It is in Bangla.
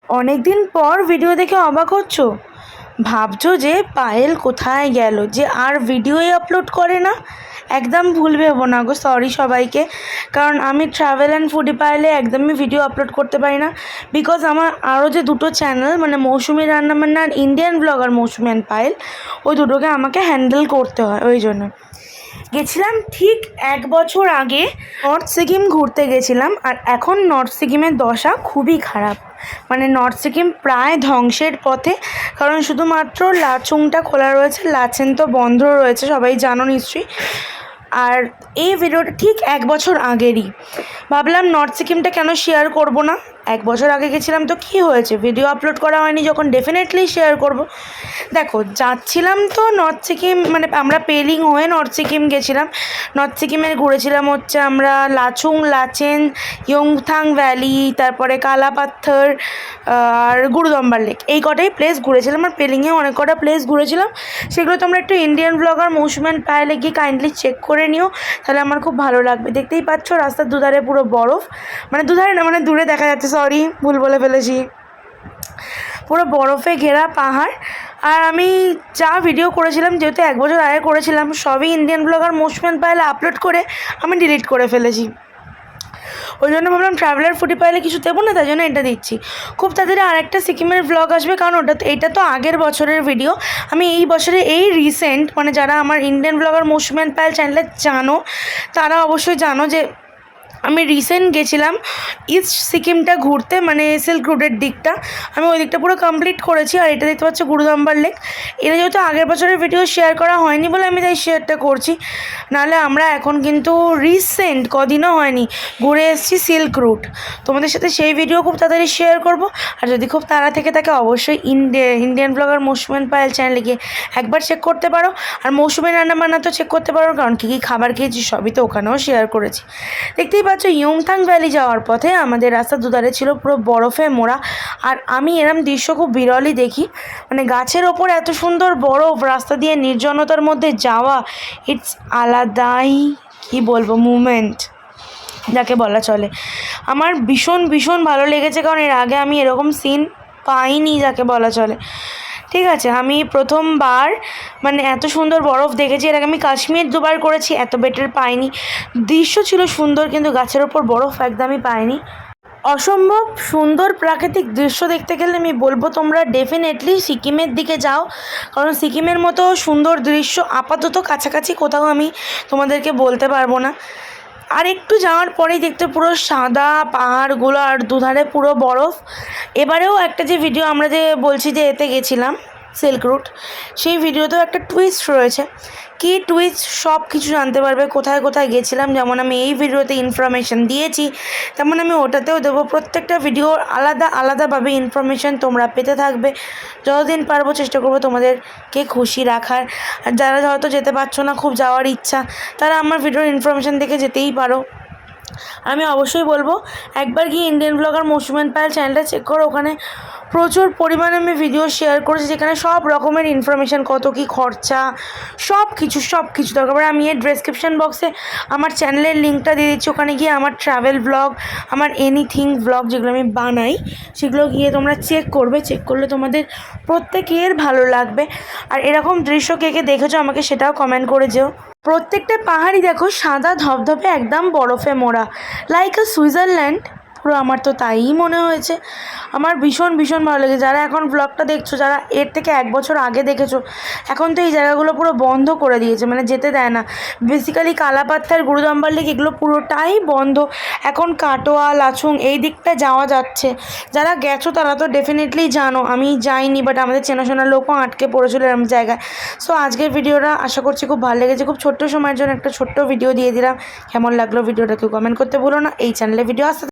অনেক দিন পর ভিডিও দেখে অবাক হচ্ছ, ভাবছো যে পায়েল কোথায় গেল, যে আর ভিডিওই আপলোড করে না। একদম ভুল ভেবো না গো, সরি সবাইকে। কারণ আমি ট্রাভেল অ্যান্ড ফুডি পায়েলে একদমই ভিডিও আপলোড করতে পারি না, বিকজ আমার আরও যে দুটো চ্যানেল মানে মৌসুমি রান্নাবান্না আর Indian blogger Mousumi and Payel, ওই দুটোকে আমাকে হ্যান্ডেল করতে হয়। ওই জন্য গেছিলাম ঠিক 1 বছর আগে নর্থ সিকিম ঘুরতে গেছিলাম, আর এখন নর্থ সিকিমের দশা খুবই খারাপ। মানে নর্থ সিকিম প্রায় ধ্বংসের পথে, কারণ শুধুমাত্র লাচুংটা খোলা রয়েছে, লাচেন তো বন্ধ রয়েছে, সবাই জানো নিশ্চয়ই। আর এই ভিডিওটা ঠিক 1 বছর আগেরই। ভাবলাম নর্থ সিকিমটা কেন শেয়ার করব না, 1 বছর আগে গেছিলাম তো কী হয়েছে, ভিডিও আপলোড করা হয়নি যখন ডেফিনেটলি শেয়ার করব। দেখো, যাচ্ছিলাম তো নর্থ সিকিম, মানে আমরা পেলিং হয়ে নর্থ সিকিম গেছিলাম। নর্থ সিকিমের ঘুরেছিলাম হচ্ছে আমরা লাচুং, লাচেন, ইয়ংথাং ভ্যালি, তারপরে কালাপাথর আর গুরুদম্বার লেক, এই কটাই প্লেস ঘুরেছিলাম। আর পেলিংয়ে অনেক কটা প্লেস ঘুরেছিলাম, সেগুলো তোমরা একটু ইন্ডিয়ান ব্লগার মৌসুমি অ্যান্ড পায়েলে গিয়ে কাইন্ডলি চেক করে নিও, তাহলে আমার খুব ভালো লাগবে। দেখতেই পাচ্ছ রাস্তার দুধারে পুরো বরফ, মানে দুধারে না, মানে দূরে দেখা যাচ্ছে, সরি ভুল বলে ফেলেছি, পুরো বরফে ঘেরা পাহাড়। আর আমি যা ভিডিও করেছিলাম, যেহেতু 1 বছর আগে করেছিলাম, সবই ইন্ডিয়ান ব্লগার মৌসুমি অ্যান্ড পায়েলে আপলোড করে আমি ডিলিট করে ফেলেছি। ওই জন্য ভাবলাম ট্রাভেলার ফুডি পাইলে কিছু দেবো না, তাই জন্য এটা দিচ্ছি। খুব তাড়াতাড়ি আরেকটা সিকিমের ব্লগ আসবে, কারণ এটা তো আগের বছরের ভিডিও। আমি এই বছরে এই রিসেন্ট, মানে যারা আমার Indian blogger Mousumi and Payel চ্যানেলে জানো, তারা অবশ্যই জানো যে আমি রিসেন্ট গেছিলাম ইস্ট সিকিমটা ঘুরতে, মানে সিল্ক রুটের দিকটা। আমি ওই দিকটা পুরো কমপ্লিট করেছি। আর এটা দেখতে পাচ্ছি গুরুদম্বার লেক। এটা যেহেতু আগের বছরের ভিডিও শেয়ার করা হয়নি বলে আমি তাই শেয়ারটা করছি, নাহলে আমরা এখন কিন্তু রিসেন্ট কদিনও হয়নি ঘুরে এসেছি সিল্ক রুট। তোমাদের সাথে সেই ভিডিও খুব তাড়াতাড়ি শেয়ার করব। আর যদি খুব তাড়া থেকে থাকে অবশ্যই Indian blogger Mousumi and Payel চ্যানেলে গিয়ে একবার চেক করতে পারো। আর মৌসুমি রান্নাবান্না তো চেক করতে পারো, কারণ কী কী খাবার খেয়েছি সবই তো ওখানেও শেয়ার করেছি। দেখতেই পাচ্ছ ইয়ংথাং ভ্যালি যাওয়ার পথে আমাদের রাস্তার দুধারে ছিল পুরো বরফে মোড়া। আর আমি এরম দৃশ্য খুব বিরলই দেখি, মানে গাছের ওপর এত সুন্দর বরফ, রাস্তা দিয়ে নির্জনতার মধ্যে যাওয়া, ইটস আলাদাই কি বলবো মুমেন্ট যাকে বলা চলে। আমার ভীষণ ভীষণ ভালো লেগেছে, কারণ এর আগে আমি এরকম সিন পাইনি যাকে বলা চলে। ঠিক আছে, আমি প্রথমবার মানে এত সুন্দর বরফ দেখেছি। এর আগে আমি কাশ্মীর 2বার করেছি, এত বেটার পাইনি। দৃশ্য ছিল সুন্দর, কিন্তু গাছের ওপর বরফ একদমই পাইনি। অসম্ভব সুন্দর প্রাকৃতিক দৃশ্য দেখতে গেলে আমি বলবো তোমরা ডেফিনেটলি সিকিমের দিকে যাও, কারণ সিকিমের মতো সুন্দর দৃশ্য আপাতত কাছাকাছি কোথাও আমি তোমাদেরকে বলতে পারবো না। আর একটু যাওয়ার পরেই দেখতে পুরো সাদা পাহাড়গুলো আর দুধারে পুরো বরফ। এবারেও একটা যে ভিডিও আমরা যে বলছি যে এতে গেছিলাম সিল্ক রুট, সেই ভিডিওতেও একটা টুইস্ট রয়েছে। কী টুইস্ট সব কিছু জানতে পারবে কোথায় কোথায় গেছিলাম। যেমন আমি এই ভিডিওতে ইনফরমেশান দিয়েছি, তেমন আমি ওটাতেও দেবো। প্রত্যেকটা ভিডিওর আলাদা আলাদাভাবে ইনফরমেশান তোমরা পেতে থাকবে। যতদিন পারবো চেষ্টা করবো তোমাদেরকে খুশি রাখার। আর যারা হয়তো যেতে পারছো না, খুব যাওয়ার ইচ্ছা, তারা আমার ভিডিওর ইনফরমেশান দেখে যেতেই পারো। আমি অবশ্যই বলবো একবার গিয়ে Indian blogger Mousumi and Payel চ্যানেলটা চেক করো। ওখানে প্রচুর পরিমাণে আমি ভিডিও শেয়ার করেছি, যেখানে সব রকমের ইনফরমেশান, কত কী খরচা, সব কিছু দরকার। আমি এর ডেসক্রিপশন বক্সে আমার চ্যানেলের লিঙ্কটা দিয়ে দিচ্ছি, ওখানে গিয়ে আমার ট্রাভেল ব্লগ, আমার এনিথিং ব্লগ যেগুলো আমি বানাই, সেগুলো গিয়ে তোমরা চেক করবে। চেক করলে তোমাদের প্রত্যেকের ভালো লাগবে। আর এরকম দৃশ্য কে কে দেখেছো আমাকে সেটাও কমেন্ট করে যেও। প্রত্যেকটা পাহাড়ই দেখো সাদা ধপধপে একদম বরফে মোড়া, লাইক আ সুইজারল্যান্ড। পুরো আমার তো তাইই মনে হয়েছে। আমার ভীষণ ভীষণ ভালো লেগেছে। যারা এখন ব্লগটা দেখছো, যারা এর থেকে 1 বছর আগে দেখেছো, এখন তো এই জায়গাগুলো পুরো বন্ধ করে দিয়েছে, মানে যেতে দেয় না। বেসিক্যালি কালাপাত্থার, গুরুদম্বার লেক এগুলো পুরোটাই বন্ধ। এখন কাটোয়া, লাচুং এই দিকটা যাওয়া যাচ্ছে। যারা গেছো তারা তো ডেফিনেটলি জানো, আমি যাইনি, বাট আমাদের চেনাশোনা লোকও আটকে পড়েছিল এরকম জায়গায়। সো আজকের ভিডিওটা আশা করছি খুব ভালো লেগেছে। খুব ছোট্ট সময়ের জন্য একটা ছোট্ট ভিডিও দিয়ে দিলাম। কেমন লাগলো ভিডিওটা কেউ কমেন্ট করতে ভুলো না। এই চ্যানেলে ভিডিও আসতে